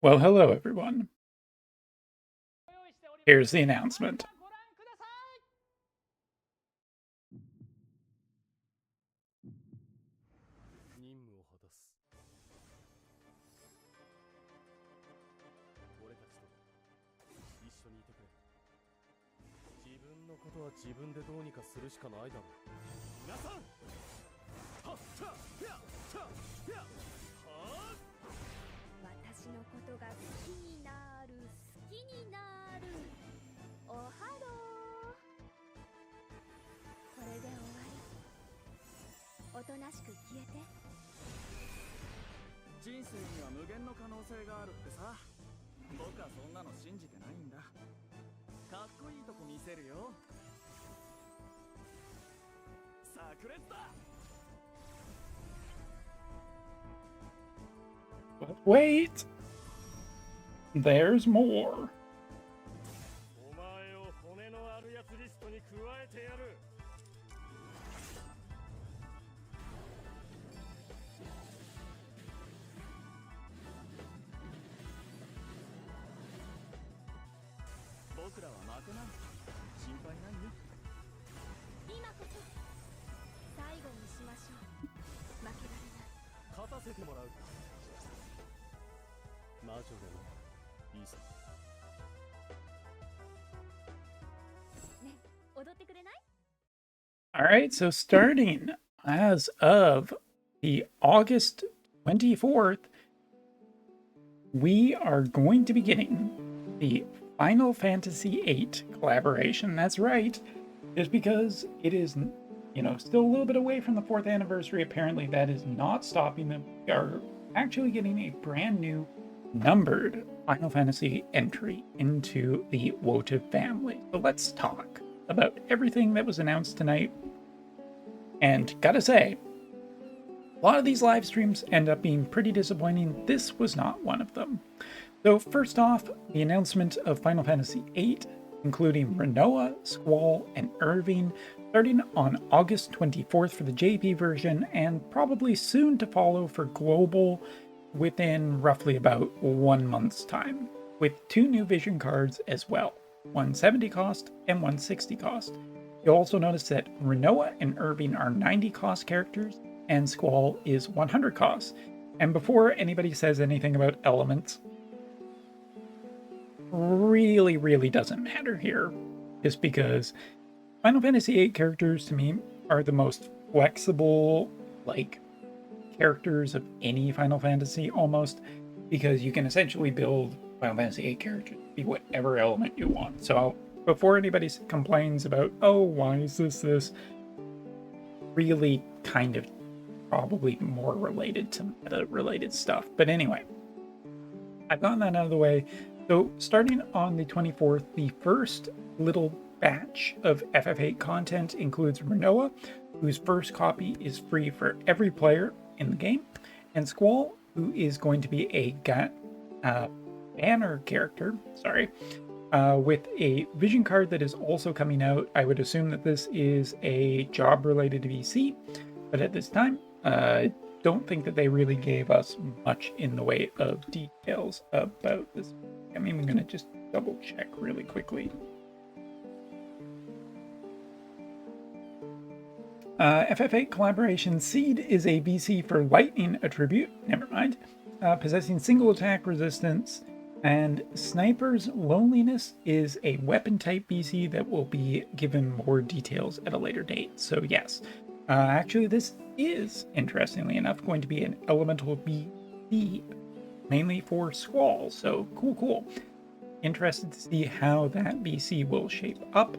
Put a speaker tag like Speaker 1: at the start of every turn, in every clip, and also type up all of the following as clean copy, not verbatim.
Speaker 1: Well, hello everyone. Here's the announcement. But wait! There's more. Alright, so starting as of the August 24th, we are going to be getting the Final Fantasy VIII collaboration. That's right, just because it is, still a little bit away from the 4th anniversary. Apparently that is not stopping them. We are actually getting a brand new numbered Final Fantasy entry into the Wotv family. So let's talk about everything that was announced tonight. And gotta say, a lot of these live streams end up being pretty disappointing. This was not one of them. So first off, the announcement of Final Fantasy VIII, including Renoa, Squall, and Irving, starting on August 24th for the JP version, and probably soon to follow for global within roughly about 1 month's time, with 2 new vision cards as well, one 70 cost and one 60 cost. You'll also notice that Renoa and Irving are 90 cost characters, and Squall is 100 cost. And before anybody says anything about elements, really doesn't matter here, just because Final Fantasy VIII characters to me are the most flexible, characters of any Final Fantasy almost, because you can essentially build Final Fantasy VIII characters to be whatever element you want. So before anybody complains about, oh, why is this, really kind of probably more related to meta-related stuff. But anyway, I've gotten that out of the way. So starting on the 24th, the first little batch of FF8 content includes Renoa, whose first copy is free for every player in the game, and Squall, who is going to be a banner character, with a vision card that is also coming out. I would assume that this is a job related to VC, but at this time, don't think that they really gave us much in the way of details about this. I'm even going to just double check really quickly. FF8 Collaboration Seed is a VC for Lightning attribute, never mind, possessing single attack resistance, and Sniper's Loneliness is a weapon type VC that will be given more details at a later date. So yes, actually this is, interestingly enough, going to be an elemental VC, mainly for Squall, so cool. Interested to see how that VC will shape up.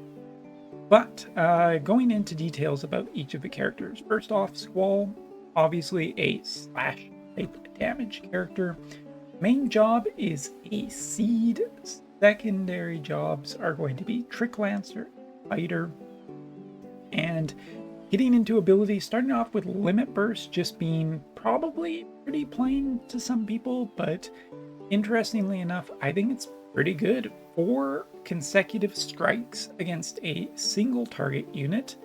Speaker 1: But going into details about each of the characters. First off, Squall, obviously a slash type damage character. Main job is a seed. Secondary jobs are going to be Trick Lancer, Fighter, and getting into abilities, starting off with Limit Burst just being probably pretty plain to some people, but interestingly enough, I think it's pretty good. 4 consecutive strikes against a single target unit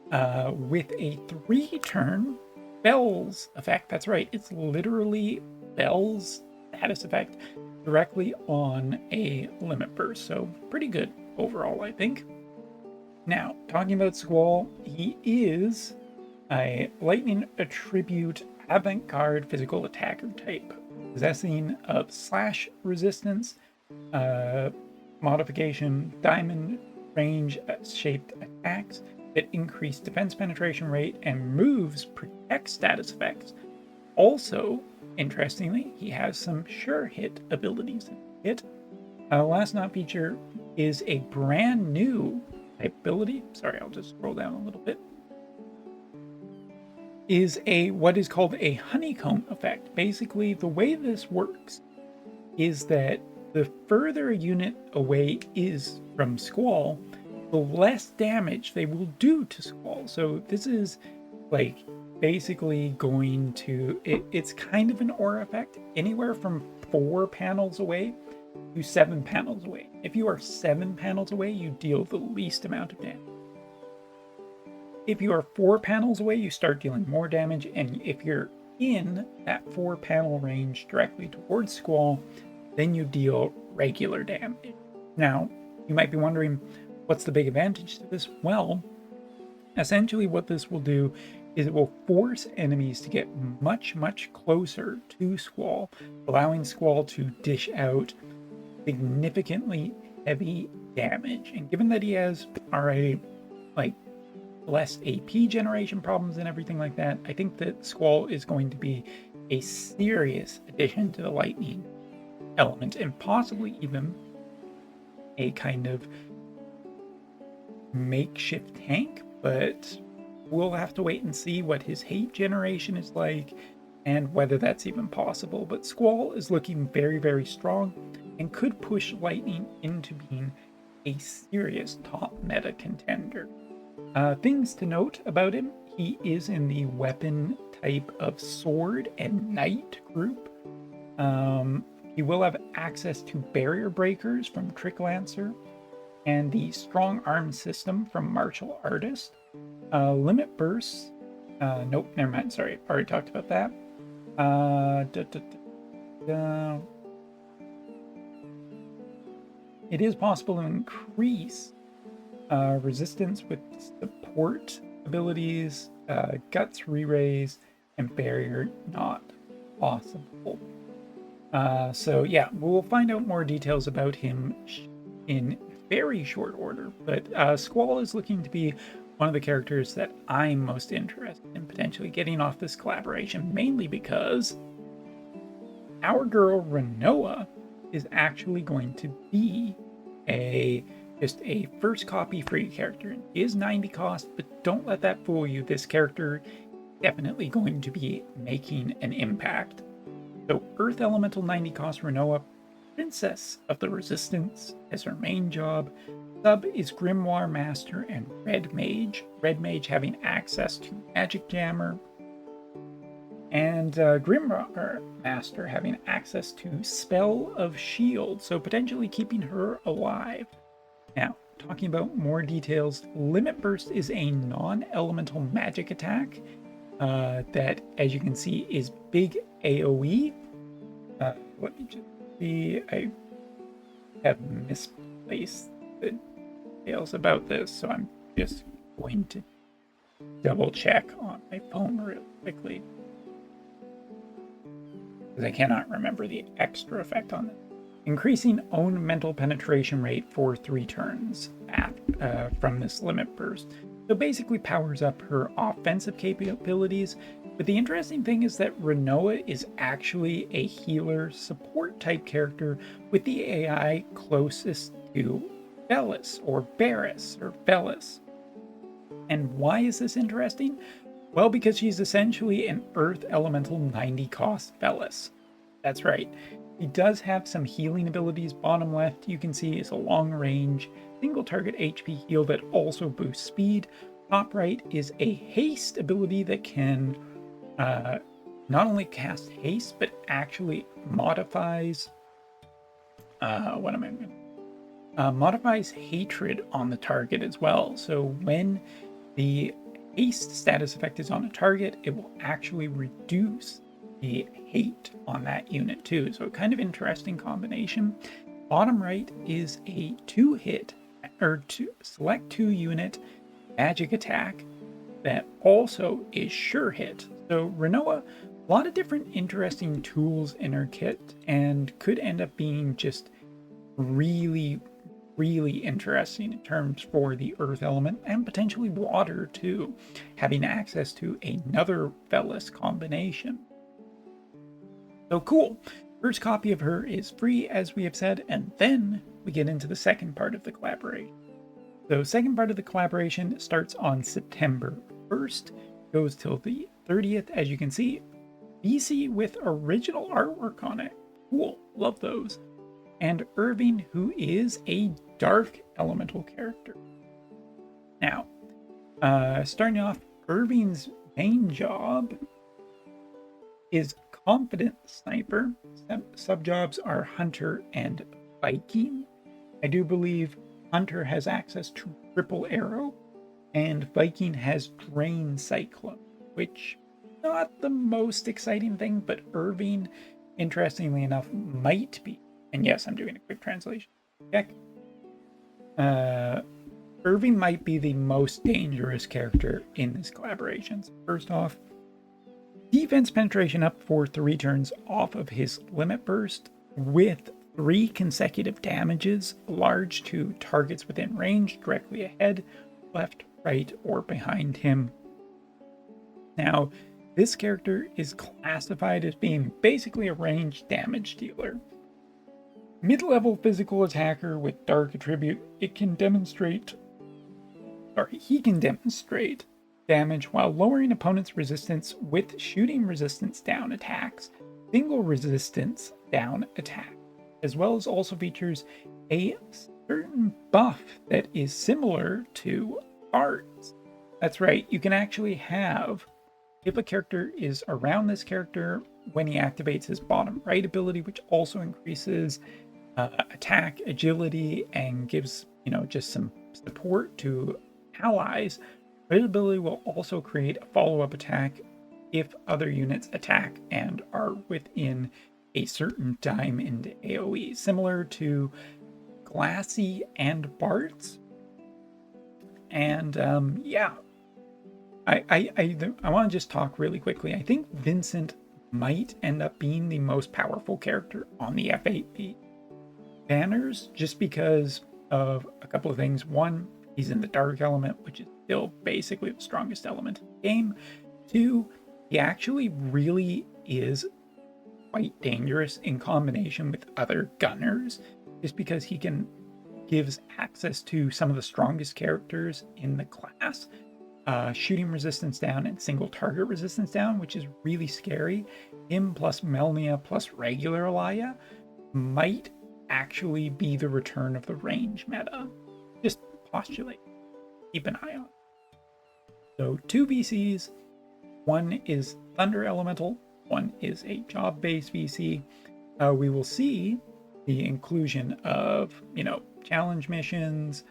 Speaker 1: with a 3-turn Bells effect. That's right, it's literally Bells status effect. directly on a limit burst. So pretty good overall, I think. Now, talking about Squall, he is a lightning attribute avant-garde physical attacker type, possessing of slash resistance, modification, diamond range shaped attacks that increase defense penetration rate, and moves protect status effects. Also, interestingly, he has some sure hit abilities in it. Last not feature is a brand new type ability. Sorry, I'll just scroll down a little bit. Is what is called a honeycomb effect. Basically, the way this works is that the further a unit away is from Squall, the less damage they will do to Squall. So this is like basically going to, it's kind of an aura effect, anywhere from 4 panels away to 7 panels away. If you are 7 panels away, you deal the least amount of damage. If you are 4 panels away, you start dealing more damage, and if you're in that 4 panel range directly towards Squall, then you deal regular damage. Now, you might be wondering, what's the big advantage to this? Well, essentially what this will do is it will force enemies to get much, much closer to Squall, allowing Squall to dish out significantly heavy damage. And given that he has already like less AP generation problems and everything like that, I think that Squall is going to be a serious addition to the lightning element, and possibly even a kind of makeshift tank, but we'll have to wait and see what his hate generation is like and whether that's even possible. But Squall is looking very, very strong and could push lightning into being a serious top meta contender. Things to note about him: he is in the weapon type of sword and knight group. He will have access to barrier breakers from Trick Lancer and the strong arm system from Martial Artist. Limit bursts. Nope, never mind. Sorry, already talked about that. It is possible to increase resistance with support abilities, guts re-raise, and barrier not possible. So yeah, we'll find out more details about him in very short order, but Squall is looking to be one of the characters that I'm most interested in potentially getting off this collaboration, mainly because our girl Renoa is actually going to be just a first copy free character. It is 90 cost, but don't let that fool you. This character is definitely going to be making an impact. So Earth Elemental 90 cost Renoa, Princess of the Resistance as her main job. Sub is Grimoire Master and Red Mage. Red Mage having access to Magic Jammer, and Grimoire Master having access to Spell of Shield, so potentially keeping her alive. Now, talking about more details, Limit Burst is a non-elemental magic attack that, as you can see, is big AoE. Let me just see. I have misplaced the details about this, so I'm just going to double check on my phone real quickly, because I cannot remember the extra effect on it. Increasing own mental penetration rate for 3 turns from this limit burst. So basically powers up her offensive capabilities. But the interesting thing is that Renoa is actually a healer support type character with the AI closest to Velis or Barris or Velis. And why is this interesting? Well, because she's essentially an Earth Elemental 90 cost Velis. That's right. He does have some healing abilities. Bottom left, you can see, is a long range, single target HP heal that also boosts speed. Top right is a haste ability that can not only cast haste, but actually modifies modifies hatred on the target as well. So when the haste status effect is on a target, it will actually reduce the hate on that unit too. So kind of interesting combination. Bottom right is a 2-hit or select 2 unit magic attack that also is sure hit. So Renoa, a lot of different interesting tools in her kit and could end up being just really, really interesting in terms for the earth element and potentially water too, having access to another Velis combination. So cool. First copy of her is free, as we have said, and then we get into the second part of the collaboration. So second part of the collaboration starts on September 1st, goes till the 30th, as you can see. BC with original artwork on it. Cool, love those. And Irving, who is a dark elemental character. Now, starting off, Irving's main job is Confident Sniper. Subjobs are Hunter and Viking. I do believe Hunter has access to Triple Arrow, and Viking has Drain Cyclone, which not the most exciting thing, but Irving, interestingly enough, might be. And yes, I'm doing a quick translation check. Irving might be the most dangerous character in this collaboration. So first off, defense penetration up for 3 turns off of his limit burst with 3 consecutive damages, large to targets within range, directly ahead, left, right, or behind him. Now, this character is classified as being basically a ranged damage dealer. Mid-level physical attacker with dark attribute, he can demonstrate damage while lowering opponent's resistance with shooting resistance down attacks, single resistance down attack, as well as also features a certain buff that is similar to Bards. That's right, you can actually have, if a character is around this character when he activates his bottom right ability, which also increases attack, agility, and gives, just some support to allies, this ability will also create a follow-up attack if other units attack and are within a certain time into AoE, similar to Glassy and Bards. And yeah, I want to just talk really quickly. I think Vincent might end up being the most powerful character on the F8 banners, just because of a couple of things. One, he's in the dark element, which is still basically the strongest element in the game. 2, he actually really is quite dangerous in combination with other gunners, just because he gives access to some of the strongest characters in the class, shooting resistance down and single target resistance down, which is really scary. Him plus Melnia plus regular Elia might actually be the return of the range meta. Just postulate. Keep an eye on. So 2 VCs, one is Thunder Elemental, one is a job-based VC. We will see the inclusion of, challenge missions,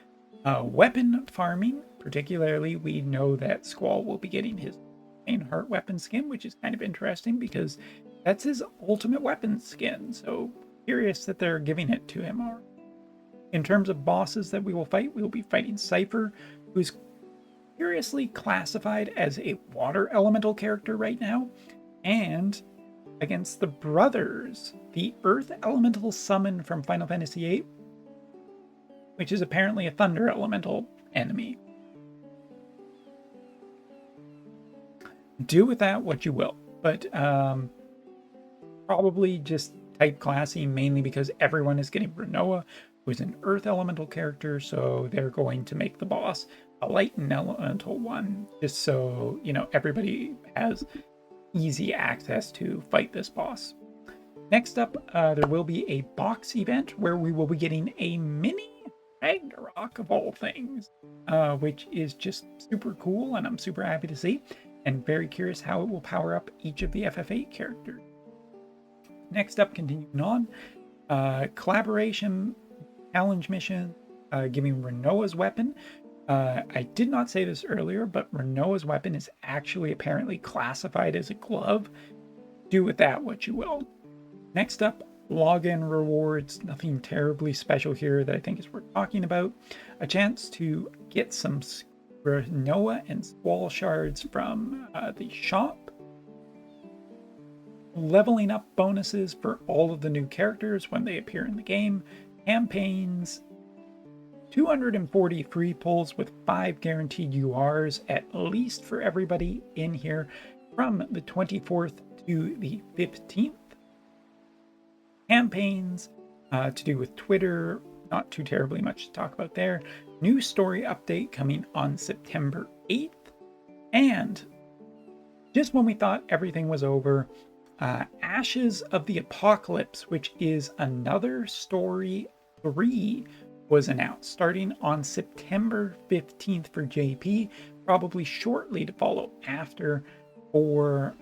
Speaker 1: weapon farming. Particularly, we know that Squall will be getting his main heart weapon skin, which is kind of interesting because that's his ultimate weapon skin. So curious that they're giving it to him. In terms of bosses that we will fight, we will be fighting Cypher, who's curiously classified as a water elemental character right now, and against the brothers, the earth elemental summon from Final Fantasy VIII, which is apparently a thunder elemental enemy. Do with that what you will, but probably just type classy, mainly because everyone is getting Renoa, who's an earth elemental character, so they're going to make the boss a light elemental one, just so everybody has easy access to fight this boss. Next up, there will be a box event where we will be getting a mini Ragnarok of all things, which is just super cool, and I'm super happy to see, and very curious how it will power up each of the FF8 characters. Next up, continuing on, collaboration challenge mission, giving Renoa's weapon. I did not say this earlier, but Renoa's weapon is actually apparently classified as a glove. do with that what you will. Next up, login rewards. Nothing terribly special here that I think is worth talking about. A chance to get some Renoa and Squall shards from the shop. Leveling up bonuses for all of the new characters when they appear in the game. Campaigns. 240 free pulls with 5 guaranteed URs at least for everybody in here from the 24th to the 15th. Campaigns to do with Twitter, not too terribly much to talk about there. New story update coming on September 8th. And just when we thought everything was over, Ashes of the Apocalypse, which is another story 3, was announced starting on September 15th for JP, probably shortly to follow after for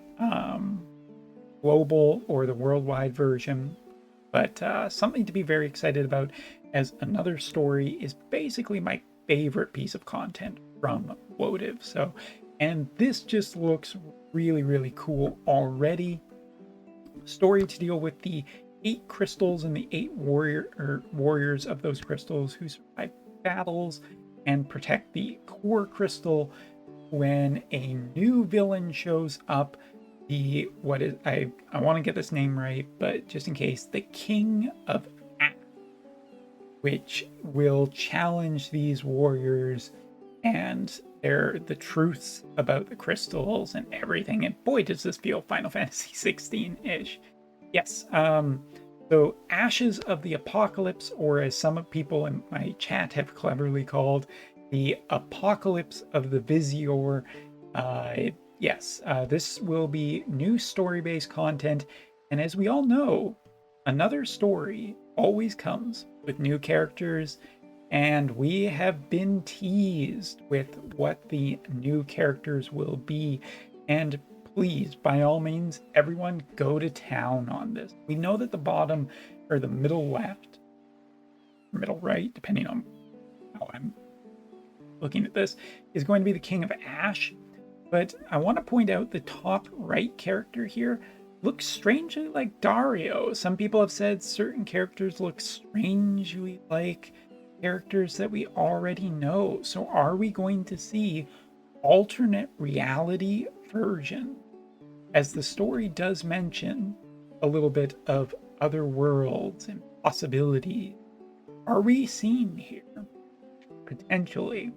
Speaker 1: global or the worldwide version. But something to be very excited about, as another story is basically my favorite piece of content from Wotv. So, and this just looks really, really cool already. Story to deal with the 8 crystals and the 8 warriors of those crystals who survive battles and protect the core crystal when a new villain shows up. I want to get this name right, but just in case, the King of Ash, which will challenge these warriors and the truths about the crystals and everything. And boy, does this feel Final Fantasy 16-ish. Yes. So Ashes of the Apocalypse, or as some people in my chat have cleverly called, the Apocalypse of the Vizier. Yes, this will be new story-based content. And as we all know, another story always comes with new characters. And we have been teased with what the new characters will be. And please, by all means, everyone go to town on this. We know that the bottom or the middle left, or middle right, depending on how I'm looking at this, is going to be the King of Ash. But I want to point out the top right character here looks strangely like Dario. Some people have said certain characters look strangely like characters that we already know. So are we going to see alternate reality version? As the story does mention a little bit of other worlds and possibilities, are we seeing here potentially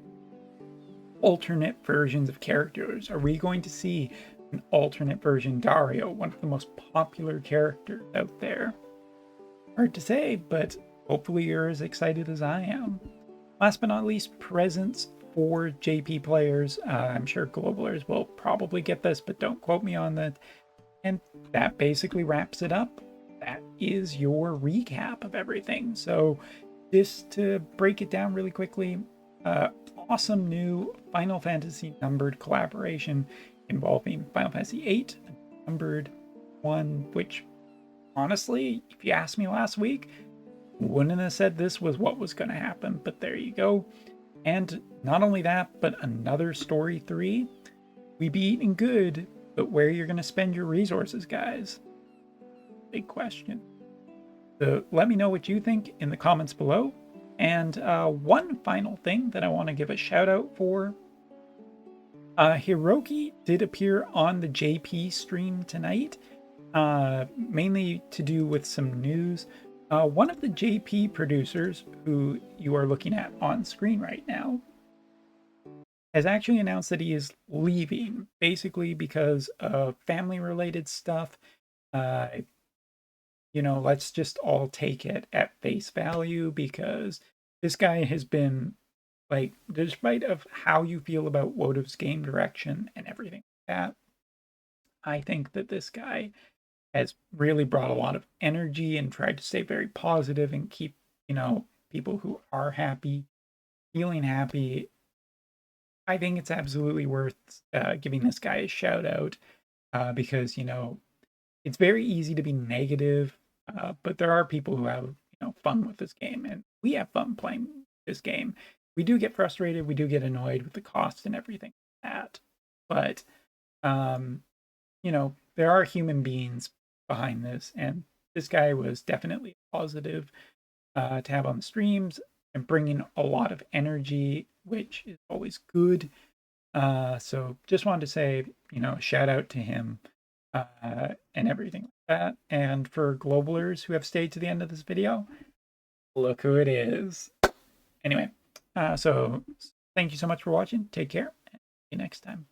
Speaker 1: alternate versions of characters? Are we going to see an alternate version Dario, one of the most popular characters out there? Hard to say, but hopefully you're as excited as I am. Last but not least, presents for JP players. I'm sure globalers will probably get this, but don't quote me on that. And that basically wraps it up. That is your recap of everything. So just to break it down really quickly, awesome new Final Fantasy numbered collaboration involving Final Fantasy 8 and numbered 1, which honestly, if you asked me last week, wouldn't have said this was what was going to happen, but there you go. And not only that, but another story 3. We be eating good, but where you're going to spend your resources, guys? Big question. So let me know what you think in the comments below. And one final thing that I want to give a shout out for. Hiroki did appear on the JP stream tonight, mainly to do with some news. One of the JP producers, who you are looking at on screen right now, has actually announced that he is leaving, basically because of family-related stuff. Let's just all take it at face value, because this guy has been, like, despite of how you feel about Wotov's game direction and everything like that, I think that this guy has really brought a lot of energy and tried to stay very positive and keep, people who are happy, feeling happy. I think it's absolutely worth giving this guy a shout out, because, it's very easy to be negative, but there are people who have, fun with this game, and we have fun playing this game. We do get frustrated, we do get annoyed with the cost and everything like that, but you know, there are human beings behind this, and this guy was definitely positive to have on the streams and bringing a lot of energy, which is always good. So just wanted to say, you know, shout out to him and everything like that. And for globalers who have stayed to the end of this video, look who it is. Anyway, so thank you so much for watching. Take care. And see you next time.